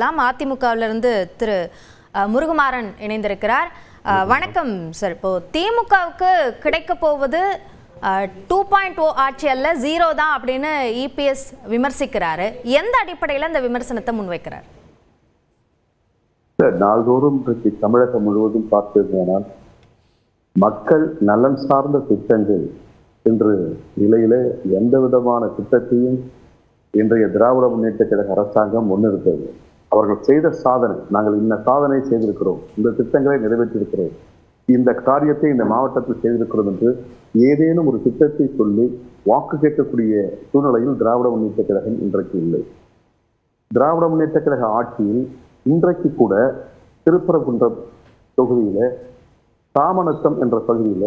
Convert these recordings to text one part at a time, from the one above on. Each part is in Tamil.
பேசலாம். அதிமுகவிலிருந்து திரு முருகுமாறன் இணைந்திருக்கிறார். வணக்கம் சார். இப்போ திமுகவுக்கு கிடைக்க போவது 2.0 ஆட்சி அல்ல 0 தான் அப்படின்னு இபிஎஸ் விமர்சிக்கிறாரு. எந்த அடிப்படையில் இந்த விமர்சனத்தை முன்வைக்கிறார்? நாள்தோறும் தமிழகம் முழுவதும் பார்த்தீர்கள், மக்கள் நலன் சார்ந்த திட்டங்கள் இன்று நிலையில எந்த விதமான திட்டத்தையும் இன்றைய திராவிட முன்னேற்ற கழக அரசாங்கம் முன்னிறுத்தது. அவர்கள் செய்த சாதனை, நாங்கள் இந்த சாதனை செய்திருக்கிறோம், இந்த திட்டங்களை நிறைவேற்றியிருக்கிறோம், இந்த காரியத்தை இந்த மாவட்டத்தில் செய்திருக்கிறோம் என்று ஏதேனும் ஒரு திட்டத்தை சொல்லி வாக்கு கேட்கக்கூடிய சூழ்நிலையில் திராவிட முன்னேற்ற கழகம் இன்றைக்கு இல்லை. திராவிட முன்னேற்ற கழக ஆட்சியில் இன்றைக்கு கூட திருப்பரங்குன்றம் தொகுதியில தாமனத்தம் என்ற பகுதியில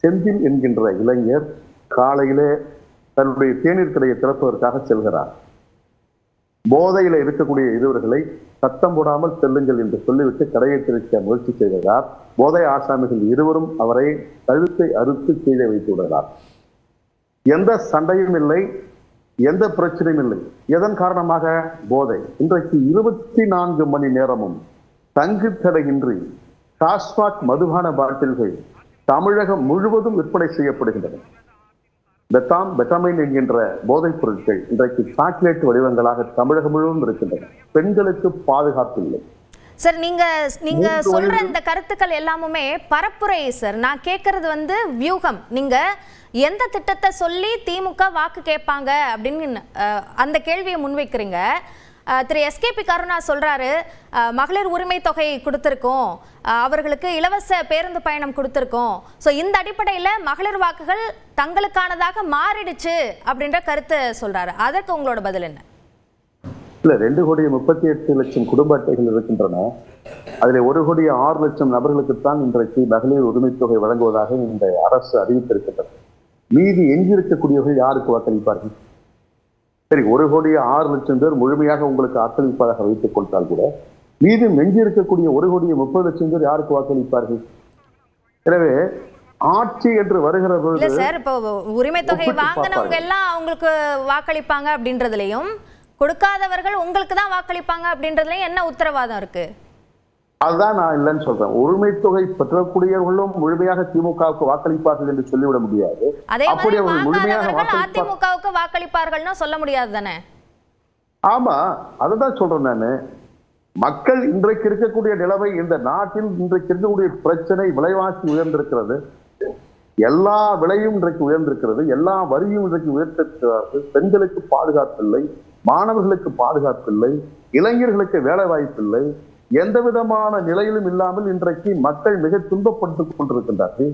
செந்தில் என்கின்ற இளைஞர் காலையிலே தன்னுடைய தேநீர் கடையை திறப்பதற்காக செல்கிறார். போதையில இருக்கக்கூடிய இருவர்களை சத்தம் போடாமல் செல்லுங்கள் என்று சொல்லிவிட்டு கடையை திறக்க முயற்சி செய்கிறார். போதை ஆசாமிகள் இருவரும் அவரை கழுத்தை அறுத்து கீழே வைத்து விடுகிறார். எந்த சண்டையும் இல்லை, எந்த பிரச்சனையும் இல்லை. எதன் காரணமாக? போதை. இன்றைக்கு 24 மணி நேரமும் தங்கு தடையின்றி டாஸ்மாக் மதுபான பாட்டில்கள் தமிழகம் முழுவதும் விற்பனை செய்யப்படுகின்றன. பெட்டாமைன் என்கின்ற போதைப் பொருட்கள் இன்றைக்கு சாக்லேட் வடிவங்களாக தமிழகம் முழுவதும் இருக்கின்றன. பெண்களுக்கு பாதுகாப்பு இல்லை. சார், நீங்க சொல்ற இந்த கருத்துக்கள் எல்லாமுமே பரப்புரை சார். நான் கேட்கறது வியூகம். நீங்க எந்த திட்டத்தை சொல்லி திமுக வாக்கு கேட்பாங்க அப்படின்னு அந்த கேள்வியை முன்வைக்கிறீங்க. திரு எஸ்கேபி கருணா சொல்றாரு, மகளிர் உரிமை தொகை கொடுத்திருக்கோம், அவர்களுக்கு இலவச பேருந்து பயணம் கொடுத்திருக்கோம், ஸோ இந்த அடிப்படையில மகளிர் வாக்குகள் தங்களுக்கானதாக மாறிடுச்சு அப்படின்ற கருத்தை சொல்றாரு. அதற்கு உங்களோட பதில் என்ன? இல்ல, 2,38,00,000 குடும்ப அட்டைகள் இருக்கின்றன. அதில் 1,06,00,000 நபர்களுக்குத்தான் இன்றைக்கு மகளிர் உரிமை தொகை வழங்குவதாக இந்த அரசு அறிவித்திருக்கின்றது. மீதி எங்கிருக்கக்கூடியவர்கள் யாருக்கு வாக்களிப்பார்கள்? சரி, 1,06,00,000 பேர் முழுமையாக உங்களுக்கு வாக்களிப்பதாக வைத்துக் கொண்டால் கூட மீதி எஞ்சி இருக்கக்கூடிய 1,30,00,000 பேர் யாருக்கு வாக்களிப்பார்கள்? எனவே ஆட்சி என்று வருகிற பொழுது சார், இப்போ உரிமை தொகை வாங்கினவங்க எல்லாம் அவங்களுக்கு வாக்களிப்பாங்க அப்படின்றதுலயும், கொடுக்காதவர்கள் உங்களுக்கு தான் வாக்களிப்பாங்க அப்படின்றதுலயும் என்ன உத்தரவாதம் இருக்கு? அதுதான் நான் இல்லைன்னு சொல்றேன். உரிமை தொகை பெற்றக்கூடியவர்களும் முழுமையாக திமுகவுக்கு வாக்களிப்பார்கள் என்று சொல்லிவிட முடியாது. அப்படி அவர்கள் முழுமையாக அதிமுகவுக்கு வாக்களிப்பார்கள்னு சொல்ல முடியாது தானே? ஆமா, அதுதான் சொல்றேன் நானு. மக்கள் இன்றைக்கு இருக்கக்கூடிய நிலைமை, இந்த நாட்டில் இன்றைக்கு இருக்கக்கூடிய பிரச்சனை, விலைவாசி உயர்ந்திருக்கிறது, எல்லா விலையும் இன்றைக்கு உயர்ந்திருக்கிறது, எல்லா வரியும் இன்றைக்கு உயர்த்திருக்கிறார்கள். பெண்களுக்கு பாதுகாப்பு இல்லை, மாணவர்களுக்கு பாதுகாப்பு இல்லை, இளைஞர்களுக்கு வேலை வாய்ப்பு இல்லை. எந்த விதமான நிலையிலும் இல்லாமல் இன்றைக்கு மக்கள் மிக துன்பப்பட்டுக் கொண்டிருக்கின்றார்கள்.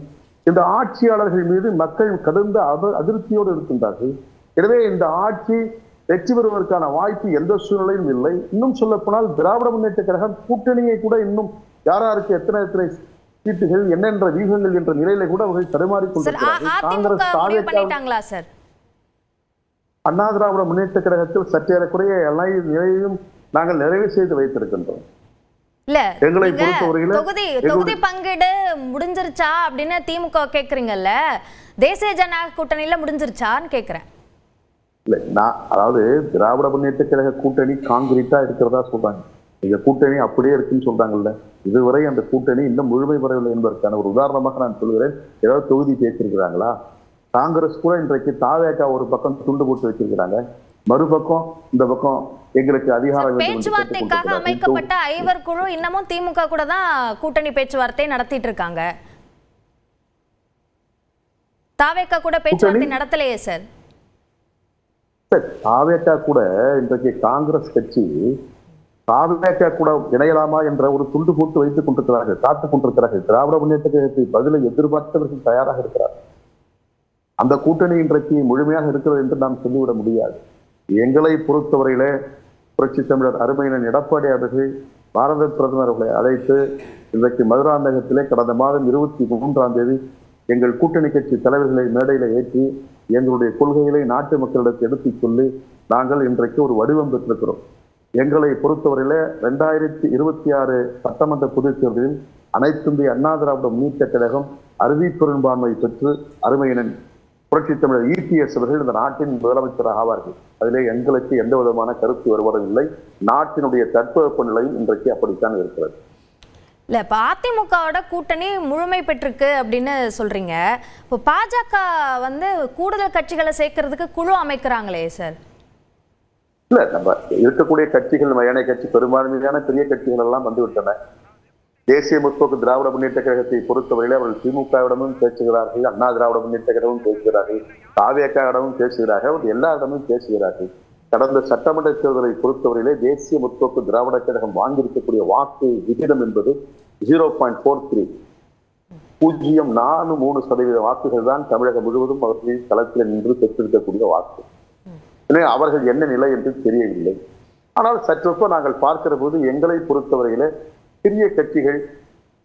இந்த ஆட்சியாளர்கள் மீது மக்கள் கடுந்த அதிருப்தியோடு இருக்கின்றார்கள். எனவே இந்த ஆட்சி வெற்றி பெறுவதற்கான வாய்ப்பு எந்த சூழ்நிலையும் இல்லை. இன்னும் சொல்ல போனால் திராவிட முன்னேற்ற கழகம் கூட்டணியை கூட இன்னும் யாராருக்கு எத்தனை சீட்டுகள், என்னென்ற வியூகங்கள் என்ற நிலையில கூட அவர்கள் தடுமாறிக் கொண்டிருக்கிறார்கள். காங்கிரஸ், அண்ணா திராவிட முன்னேற்ற கழகத்தில் சற்றேறக்குறைய எல்லா நிலையையும் நாங்கள் நிறைவு செய்து வைத்திருக்கின்றோம். இல்ல, தொகுதி பங்கீடு முடிஞ்சிருச்சா அப்படின்னு திமுக கேக்குறீங்கல்ல, தேசிய ஜனநாயக கூட்டணியில முடிஞ்சிருச்சான்னு கேக்குறேன். இல்ல, நான் அதாவது திராவிட முன்னேற்ற கழக கூட்டணி காங்கிரீட்டா இருக்கிறதா சொல்றாங்க. இந்த கூட்டணி அப்படியே இருக்குன்னு சொல்றாங்கல்ல, இதுவரை அந்த கூட்டணி இன்னும் முழுமை பெறவில்லை என்பதற்கான ஒரு உதாரணமாக நான் சொல்கிறேன். ஏதாவது தொகுதி பேசியிருக்கிறாங்களா? காங்கிரஸ் கூட இன்றைக்கு தாவேக்கா ஒரு பக்கம் துண்டு போட்டு வச்சிருக்கிறாங்க, மறுபக்கம் இந்த பக்கம் எங்களுக்கு அதிகாரம். பேச்சுவார்த்தைக்காக அமைக்கப்பட்ட ஐவர் குழு இன்னமும் திமுக கூட தான் கூட்டணி பேச்சுவார்த்தை நடத்திட்டு இருக்காங்க. தாவேக்கா கூட பேச்சுவார்த்தை நடத்தலையே சார். தாவேக்கா கூட இன்றைக்கு காங்கிரஸ் கட்சி தாவேக்கா கூட இணையலாமா என்ற ஒரு துண்டு போட்டு வைத்துக் கொண்டிருக்கிறார்கள், காத்துக் கொண்டிருக்கிறார்கள். திராவிட முன்னேற்ற கழகத்தை பதிலை எதிர்பார்த்தவர்கள் தயாராக இருக்கிறார்கள். அந்த கூட்டணி இன்றைக்கு முழுமையாக இருக்கிறது என்று நாம் சொல்லிவிட முடியாது. எங்களை பொறுத்தவரையிலே புரட்சி தமிழர் அருமையினர் எடப்பாடி அவர்கள் பாரத பிரதமர் அவர்களை அழைத்து இன்றைக்கு மதுராந்தகத்திலே கடந்த மாதம் 23ஆம் தேதி எங்கள் கூட்டணி கட்சி தலைவர்களை மேடையில ஏற்றி எங்களுடைய கொள்கைகளை நாட்டு மக்களிடத்தில் எடுத்துச் சொல்லி நாங்கள் இன்றைக்கு ஒரு வடிவம் பெற்றிருக்கிறோம். எங்களை பொறுத்தவரையில 2026 சட்டமன்ற பொதுத் தேர்தலில் அனைத்து இந்திய அண்ணா திராவிட முன்னேற்ற கழகம் அறுதி பெரும்பான்மை பெற்று அருமையினன் புரட்சி தமிழர் EPS அவர்கள் இந்த நாட்டின் முதலமைச்சராக ஆவார்கள். அதிலே எங்களுக்கு எந்த விதமான கருத்து வேறுபாடும் இல்லை. நாட்டினுடைய தட்பவெப்ப நிலையும் இன்றைக்கு அப்படித்தான் இருக்கிறது. இல்ல இப்ப அதிமுகவோட கூட்டணி முழுமை பெற்றிருக்கு அப்படின்னு சொல்றீங்க. இப்போ பாஜக வந்து கூடுதல் கட்சிகளை சேர்க்கறதுக்கு குழு அமைக்கிறாங்களே சார். இல்ல, நம்ம இருக்கக்கூடிய கட்சிகள் மயான கட்சி பெரும்பான்மையான பெரிய கட்சிகள் எல்லாம் வந்து விட்டன. தேசிய முற்போக்கு திராவிட முன்னேற்ற கழகத்தை பொறுத்தவரையிலே அவர்கள் திமுகவிடமும் பேசுகிறார்கள், அண்ணா திராவிட முன்னேற்ற கழகமும் பேசுகிறார்கள், தாவேக்காவிடமும் பேசுகிறார்கள், அவர் எல்லா இடமும் பேசுகிறார்கள். கடந்த சட்டமன்ற தேர்தலை பொறுத்தவரையிலே தேசிய முற்போக்கு திராவிட கழகம் வாங்கியிருக்கக்கூடிய வாக்கு விகிதம் என்பது 0.43 0.43% வாக்குகள் தான் தமிழகம் முழுவதும் அவர்களின் களத்தில் நின்று பெற்றிருக்கக்கூடிய வாக்கு. எனவே அவர்கள் என்ன நிலை என்று தெரியவில்லை. ஆனால் சற்றொப்ப நாங்கள் பார்க்கிற போது எங்களை பொறுத்தவரையிலே சிறிய கட்சிகள்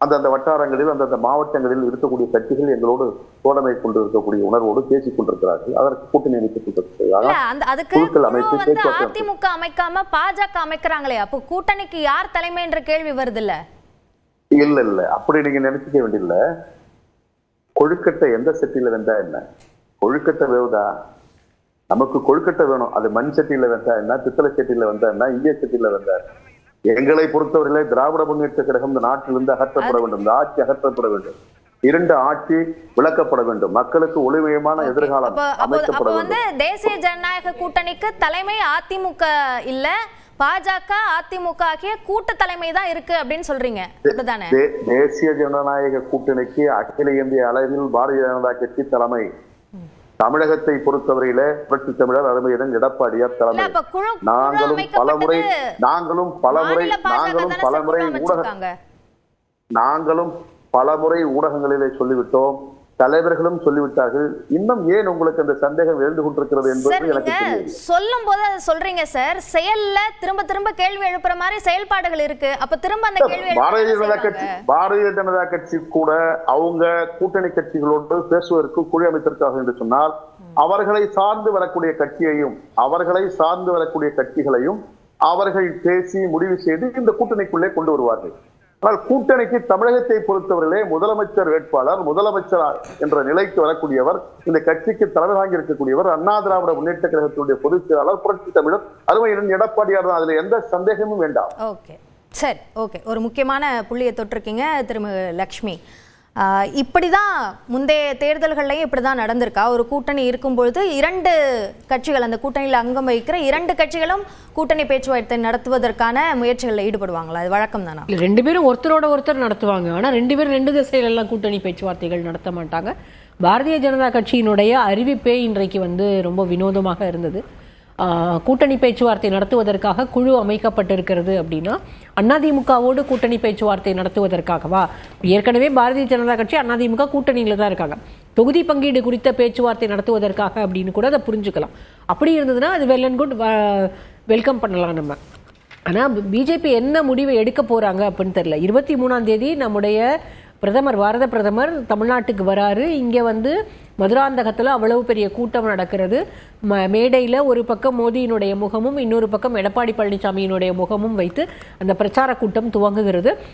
அந்தந்த வட்டாரங்களில் அந்தந்த மாவட்டங்களில் இருக்கக்கூடிய கட்சிகள் எங்களோடு தோழமை கொண்டு இருக்கக்கூடிய உணர்வோடு பேசிக் கொண்டிருக்கிறார்கள். அதற்கு கூட்டணி அதிமுக அமைக்காம பாஜக அமைக்கிறாங்களே, அப்போ கூட்டணிக்கு யார் தலைமை என்ற கேள்வி வருது இல்ல? இல்ல அப்படி நீங்க நினைச்சுக்க வேண்டியதில்ல. கொழுக்கட்டை எந்த சட்டியில வெந்தா என்ன? கொழுக்கட்டை வேவுதா? நமக்கு கொழுக்கட்டை வேணும். அது மண் சட்டியில வெந்தா என்ன, பித்தளை சட்டியில வந்தா என்ன, இந்திய சட்டியில வந்தா? எங்களை பொறுத்தவரையிலே திராவிட முன்னேற்ற கழகம் இந்த நாட்டிலிருந்து அகற்றப்பட வேண்டும். இந்த ஆட்சி அகற்றப்பட வேண்டும். இரண்டு ஆட்சி விளக்கப்பட வேண்டும். மக்களுக்கு ஒளிமயமான எதிர்காலம் அமைக்கப்பட வேண்டும். தேசிய ஜனநாயக கூட்டணிக்கு தலைமை அதிமுக இல்ல, பாஜக அதிமுக ஆகிய கூட்டு தலைமை தான் இருக்கு அப்படின்னு சொல்றீங்க. தேசிய ஜனநாயக கூட்டணிக்கு அகில இந்திய அளவில் பாரதிய ஜனதா கட்சி தலைமை. தமிழகத்தை பொறுத்தவரையில புரட்சி தமிழர் அருமையுடன் எடப்பாடியார் தலைமை. நாங்களும் பலமுறை ஊடகங்களிலே சொல்லிவிட்டோம், தலைவர்களும் சொல்லிவிட்டார்கள். இன்னும் ஏன் உங்களுக்கு அந்த சந்தேகம் எழுந்து கொண்டிருக்கிறது என்பது எனக்கு தெரியல. சொல்லும் போது சொல்றீங்க சார், செயல்ல திரும்ப திரும்ப கேள்வி எழுப்புற மாதிரி செயல்பாடுகள் இருக்கு. அப்ப திரும்ப அந்த கேள்வி பாரதிய ஜனதா கட்சி கூட அவங்க கூட்டணி கட்சிகளோடு பேசுவதற்கு குழு அமைத்திருக்காங்க என்று சொன்னால் அவர்களை சார்ந்து வரக்கூடிய கட்சிகளையும் அவர்கள் பேசி முடிவு செய்து இந்த கூட்டணிக்குள்ளே கொண்டு வருவார்கள். ஆனால் கூட்டணிக்கு தமிழகத்தை பொறுத்தவரையிலே முதலமைச்சர் வேட்பாளர், முதலமைச்சர் என்ற நிலைக்கு வரக்கூடியவர், இந்த கட்சிக்கு தலைமை தாங்கி இருக்கக்கூடியவர் அண்ணா திராவிட முன்னேற்ற கழகத்தினுடைய பொதுச் செயலாளர் புரட்சி தமிழர் அருமையுடன் எடப்பாடியார் தான். அதுல எந்த சந்தேகமும் வேண்டாம். ஓகே, சரி, ஓகே. ஒரு முக்கியமான புள்ளியை தொட்டிருக்கீங்க திருமதி லக்ஷ்மி. இப்படிதான் முந்தைய தேர்தல்கள்லையும் இப்படிதான் நடந்திருக்கா? ஒரு கூட்டணி இருக்கும்பொழுது இரண்டு கட்சிகள், அந்த கூட்டணியில் அங்கம் வகிக்கிற இரண்டு கட்சிகளும் கூட்டணி பேச்சுவார்த்தை நடத்துவதற்கான முயற்சிகளில் ஈடுபடுவாங்களா? அது வழக்கம் தானா? ரெண்டு பேரும் ஒருத்தரோட ஒருத்தர் நடத்துவாங்க. ஆனால் ரெண்டு பேரும் ரெண்டு திசையில எல்லாம் கூட்டணி பேச்சுவார்த்தைகள் நடத்த மாட்டாங்க. பாரதிய ஜனதா கட்சியினுடைய அறிவிப்பே இன்றைக்கு ரொம்ப வினோதமாக இருந்தது. கூட்டணி பேச்சுவார்த்தை நடத்துவதற்காக குழு அமைக்கப்பட்டிருக்கிறது அப்படின்னா அதிமுகவோடு கூட்டணி பேச்சுவார்த்தை நடத்துவதற்காகவா? ஏற்கனவே பாரதிய ஜனதா கட்சி அதிமுக கூட்டணியில தான் இருக்காங்க. தொகுதி பங்கீடு குறித்த பேச்சுவார்த்தை நடத்துவதற்காக அப்படின்னு கூட அதை புரிஞ்சுக்கலாம். அப்படி இருந்ததுன்னா அது வெல் அண்ட் குட், வெல்கம் பண்ணலாம் நம்ம. ஆனால் பிஜேபி என்ன முடிவை எடுக்க போறாங்க அப்படின்னு தெரியல. 23ஆம் தேதி நம்முடைய பாரத பிரதமர் தமிழ்நாட்டுக்கு வராரு. இங்கே மதுராந்தகத்தில் அவ்வளவு பெரிய கூட்டம் நடக்கிறது. மேடையில் ஒரு பக்கம் மோடியினுடைய முகமும் இன்னொரு பக்கம் எடப்பாடி பழனிசாமியினுடைய முகமும் வைத்து அந்த பிரச்சார கூட்டம் துவங்குகிறது.